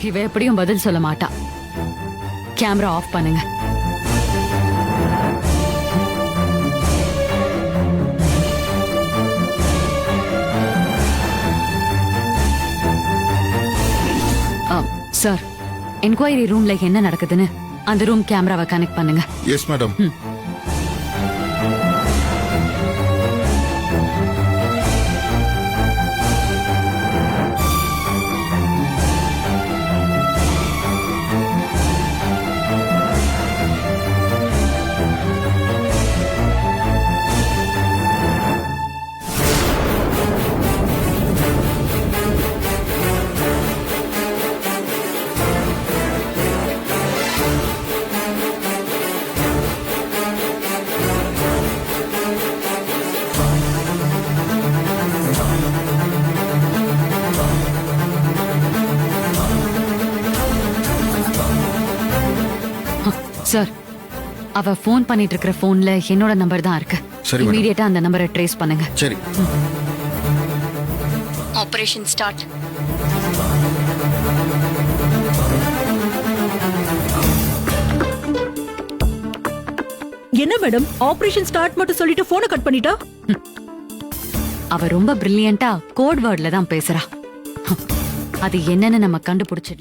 இவ எப்படியும் பதில் சொல்ல மாட்டா. கேமரா ஆஃப் பண்ணுங்க. சார், என்கொயரி ரூம்ல என்ன நடக்குதுன்னு அந்த ரூம் கேமராவை கனெக்ட் பண்ணுங்க. Yes madam. சார், அவ போன் பண்ணிட்டு இருக்கிற போன்ல என்னோட நம்பர் தான் இருக்கு. சரி மேடம். இமீடியட்டா அந்த நம்பரை ட்ரேஸ் பண்ணுங்க. சரி. Operation start. என்ன மேடம், ஆபரேஷன் ஸ்டார்ட் மட்டும் சொல்லிட்டு போனை கட் பண்ணிட்டா? அவ ரொம்ப பிரில்லியண்டா கோட் வேர்ட்ல தான் பேசுறா. அது என்னன்னு நம்ம கண்டுபிடிச்சிடலாம்.